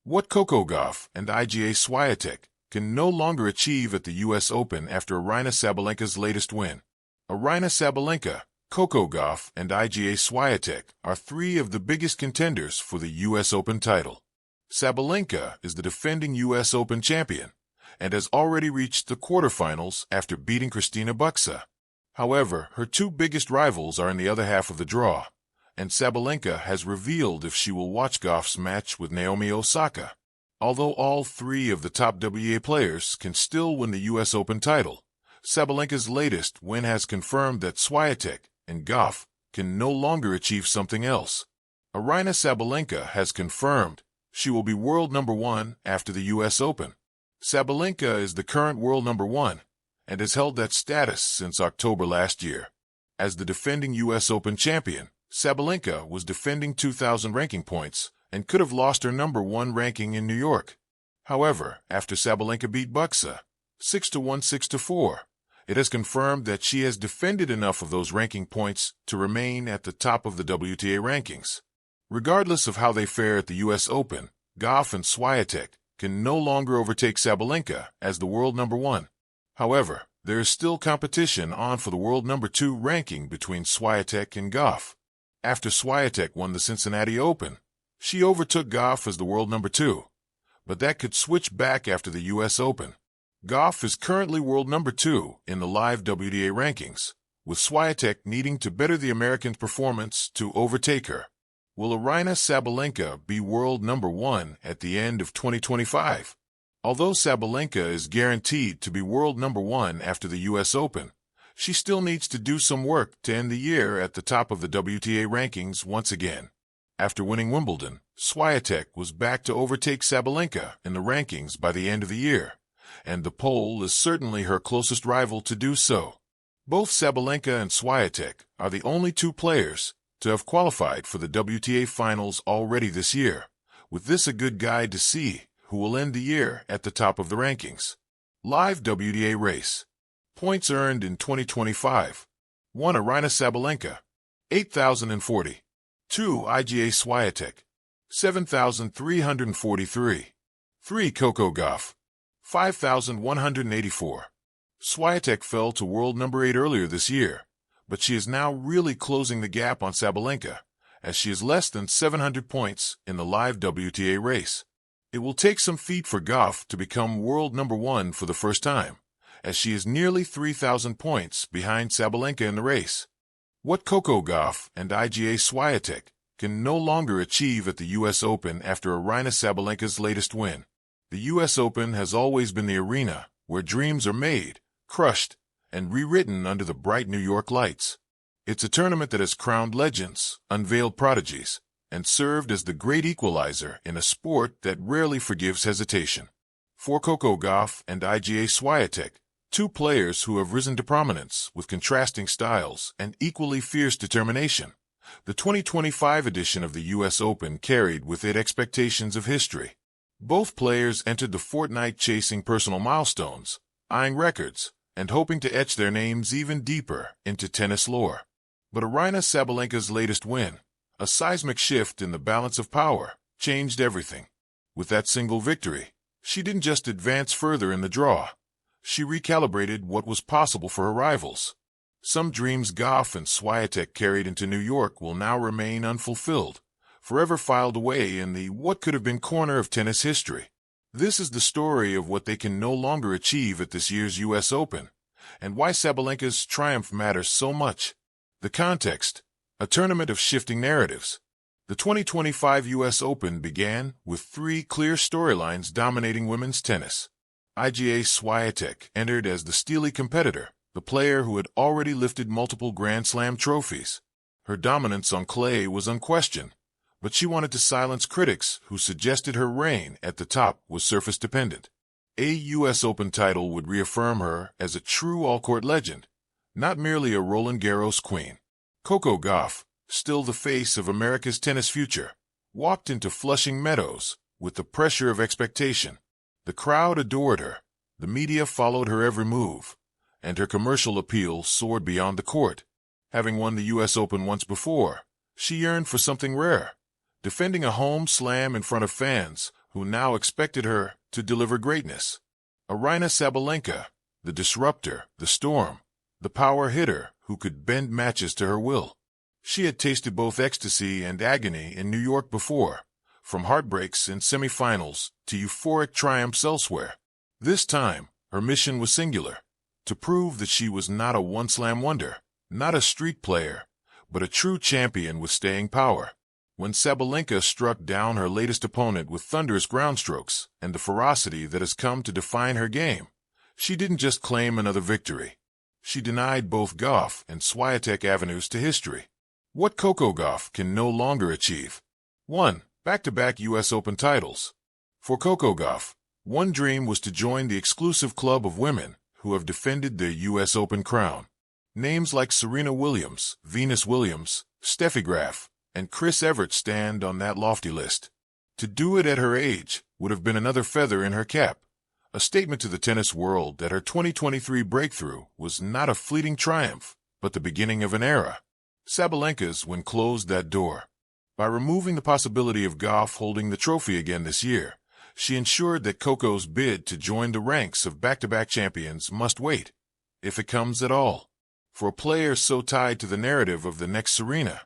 What Coco Gauff and Aryna Sabalenka can no longer achieve at the U.S. Open after Aryna Sabalenka's latest win. Aryna Sabalenka, Coco Gauff, and Aryna Sabalenka are three of the biggest contenders for the U.S. Open title. Sabalenka is the defending U.S. Open champion and has already reached the quarterfinals after beating Christina Buxa. However, her two biggest rivals are in the other half of the draw, and Sabalenka has revealed if she will watch Gauff's match with Naomi Osaka. Although all three of the top WTA players can still win the U.S. Open title, Sabalenka's latest win has confirmed that Swiatek and Gauff can no longer achieve something else. Aryna Sabalenka has confirmed she will be world number one after the U.S. Open. Sabalenka is the current world number one and has held that status since October last year. As the defending U.S. Open champion, Sabalenka was defending 2,000 ranking points and could have lost her number one ranking in New York. However, after Sabalenka beat Buxa 6-1, 6-4, it has confirmed that she has defended enough of those ranking points to remain at the top of the WTA rankings. Regardless of how they fare at the U.S. Open, Gauff and Swiatek can no longer overtake Sabalenka as the world number one. However, there is still competition on for the world number two ranking between Swiatek and Gauff. After Swiatek won the Cincinnati Open, she overtook Gauff as the world number two, but that could switch back after the U.S. Open. Gauff is currently world number two in the live WTA rankings, with Swiatek needing to better the American's performance to overtake her. Will Aryna Sabalenka be world number one at the end of 2025? Although Sabalenka is guaranteed to be world number one after the U.S. Open, she still needs to do some work to end the year at the top of the WTA rankings once again. After winning Wimbledon, Swiatek was back to overtake Sabalenka in the rankings by the end of the year, and the Pole is certainly her closest rival to do so. Both Sabalenka and Swiatek are the only two players to have qualified for the WTA finals already this year, with this a good guide to see who will end the year at the top of the rankings. Live WTA race. Points earned in 2025. 1. Aryna Sabalenka, 8,040. 2. Aryna Sabalenka, 7,343. 3. Coco Gauff, 5,184. Swiatek fell to world number 8 earlier this year, but she is now really closing the gap on Sabalenka, as she is less than 700 points in the live WTA race. It will take some feat for Gauff to become world number one for the first time, as she is nearly 3,000 points behind Sabalenka in the race. What Coco Gauff and Aryna Sabalenka can no longer achieve at the U.S. Open after Aryna Sabalenka's latest win. The U.S. Open has always been the arena where dreams are made, crushed, and rewritten under the bright New York lights. It's a tournament that has crowned legends, unveiled prodigies, and served as the great equalizer in a sport that rarely forgives hesitation. For Coco Gauff and Aryna Sabalenka, two players who have risen to prominence with contrasting styles and equally fierce determination, the 2025 edition of the U.S. Open carried with it expectations of history. Both players entered the fortnight chasing personal milestones, eyeing records, and hoping to etch their names even deeper into tennis lore. But Aryna Sabalenka's latest win, a seismic shift in the balance of power, changed everything. With that single victory, she didn't just advance further in the draw. She recalibrated what was possible for her rivals. Some dreams Gauff and Swiatek carried into New York will now remain unfulfilled, forever filed away in the what-could-have-been corner of tennis history. This is the story of what they can no longer achieve at this year's U.S. Open, and why Sabalenka's triumph matters so much. The context: a tournament of shifting narratives. The 2025 U.S. Open began with three clear storylines dominating women's tennis. Aryna Sabalenka entered as the steely competitor, the player who had already lifted multiple Grand Slam trophies. Her dominance on clay was unquestioned, but she wanted to silence critics who suggested her reign at the top was surface-dependent. A U.S. Open title would reaffirm her as a true all-court legend, not merely a Roland Garros queen. Coco Gauff, still the face of America's tennis future, walked into Flushing Meadows with the pressure of expectation. The crowd adored her, the media followed her every move, and her commercial appeal soared beyond the court. Having won the U.S. Open once before, she yearned for something rare, defending a home slam in front of fans who now expected her to deliver greatness. Aryna Sabalenka, the disruptor, the storm, the power hitter who could bend matches to her will. She had tasted both ecstasy and agony in New York before, from heartbreaks in semifinals to euphoric triumphs elsewhere. This time, her mission was singular: to prove that she was not a one-slam wonder, not a street player, but a true champion with staying power. When Sabalenka struck down her latest opponent with thunderous ground strokes and the ferocity that has come to define her game, she didn't just claim another victory. She denied both Gauff and Swiatek avenues to history. What Coco Gauff can no longer achieve. 1. Back-to-back U.S. Open titles. For Coco Gauff, one dream was to join the exclusive club of women who have defended their U.S. Open crown. Names like Serena Williams, Venus Williams, Steffi Graf, and Chris Evert stand on that lofty list. To do it at her age would have been another feather in her cap, a statement to the tennis world that her 2023 breakthrough was not a fleeting triumph, but the beginning of an era. Sabalenka's win closed that door. By removing the possibility of Gauff holding the trophy again this year, she ensured that Coco's bid to join the ranks of back-to-back champions must wait, if it comes at all. For a player so tied to the narrative of the next Serena,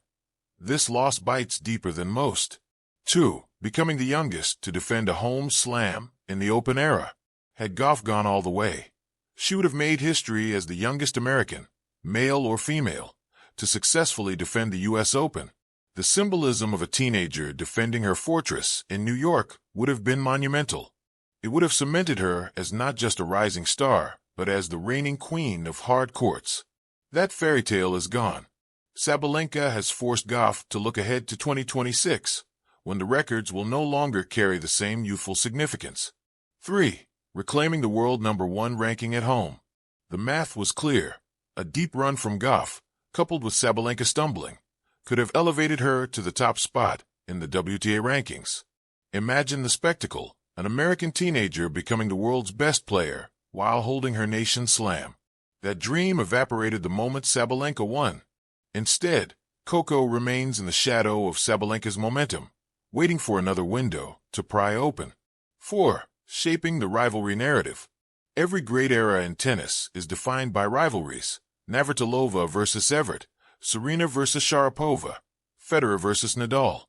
this loss bites deeper than most. 2. Becoming the youngest to defend a home slam in the Open era. Had Gauff gone all the way, she would have made history as the youngest American, male or female, to successfully defend the U.S. Open. The symbolism of a teenager defending her fortress in New York would have been monumental. It would have cemented her as not just a rising star, but as the reigning queen of hard courts. That fairy tale is gone. Sabalenka has forced Gauff to look ahead to 2026, when the records will no longer carry the same youthful significance. 3. Reclaiming the world #1 ranking at home. The math was clear. A deep run from Gauff, coupled with Sabalenka stumbling, could have elevated her to the top spot in the WTA rankings. Imagine the spectacle: an American teenager becoming the world's best player while holding her nation's slam. That dream evaporated the moment Sabalenka won. Instead, Coco remains in the shadow of Sabalenka's momentum, waiting for another window to pry open. 4. Shaping the rivalry narrative. Every great era in tennis is defined by rivalries: Navratilova versus Evert, Serena versus Sharapova, Federer versus Nadal.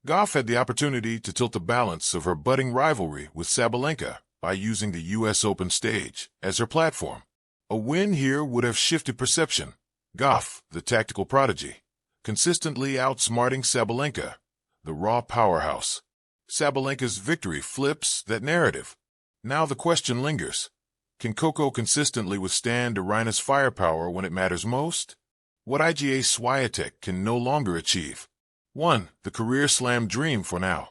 Gauff had the opportunity to tilt the balance of her budding rivalry with Sabalenka by using the U.S. Open stage as her platform. A win here would have shifted perception. Gauff, the tactical prodigy, consistently outsmarting Sabalenka, the raw powerhouse. Sabalenka's victory flips that narrative. Now the question lingers: can Coco consistently withstand Aryna's firepower when it matters most? What Iga Swiatek can no longer achieve. 1. The career slam dream for now.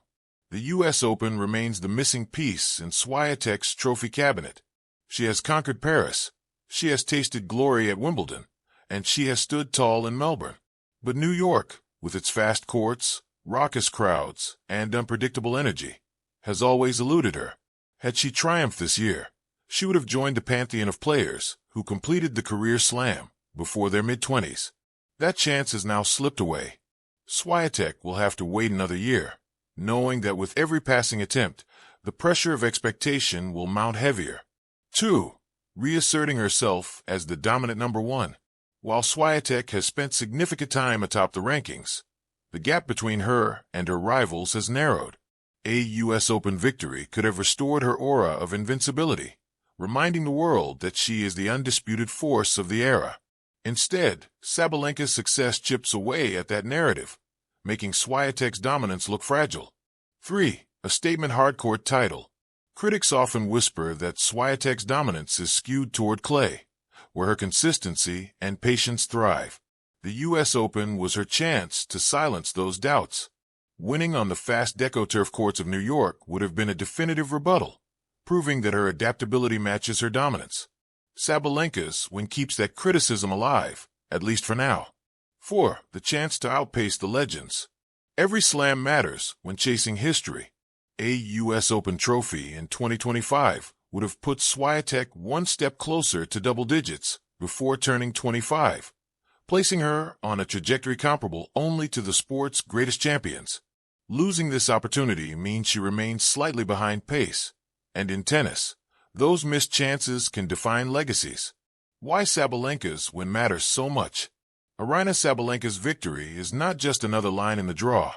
The U.S. Open remains the missing piece in Swiatek's trophy cabinet. She has conquered Paris, she has tasted glory at Wimbledon, and she has stood tall in Melbourne. But New York, with its fast courts, raucous crowds, and unpredictable energy, has always eluded her. Had she triumphed this year, she would have joined the pantheon of players who completed the career slam before their mid-20s. That chance has now slipped away. Swiatek will have to wait another year, knowing that with every passing attempt, the pressure of expectation will mount heavier. 2. Reasserting herself as the dominant #1. While Swiatek has spent significant time atop the rankings, the gap between her and her rivals has narrowed. A U.S. Open victory could have restored her aura of invincibility, reminding the world that she is the undisputed force of the era. Instead, Sabalenka's success chips away at that narrative, making Swiatek's dominance look fragile. 3. A statement hardcourt title. Critics often whisper that Swiatek's dominance is skewed toward clay, where her consistency and patience thrive. The U.S. Open was her chance to silence those doubts. Winning on the fast DecoTurf courts of New York would have been a definitive rebuttal, proving that her adaptability matches her dominance. Sabalenka's win keeps that criticism alive, at least for now. 4. The chance to outpace the legends. Every slam matters when chasing history. A U.S. Open trophy in 2025 would have put Swiatek one step closer to double digits before turning 25, placing her on a trajectory comparable only to the sport's greatest champions. Losing this opportunity means she remains slightly behind pace. And in tennis, those missed chances can define legacies. Why Sabalenka's win matters so much? Aryna Sabalenka's victory is not just another line in the draw.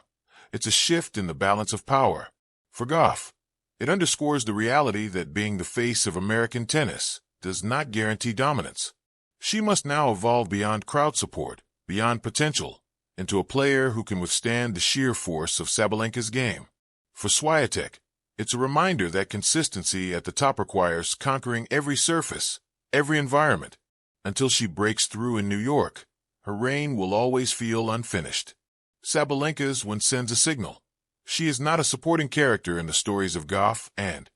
It's a shift in the balance of power. For Gauff, it underscores the reality that being the face of American tennis does not guarantee dominance. She must now evolve beyond crowd support, beyond potential, into a player who can withstand the sheer force of Sabalenka's game. For Swiatek, it's a reminder that consistency at the top requires conquering every surface, every environment. Until she breaks through in New York, her reign will always feel unfinished. Sabalenka's win sends a signal. She is not a supporting character in the stories of Gauff and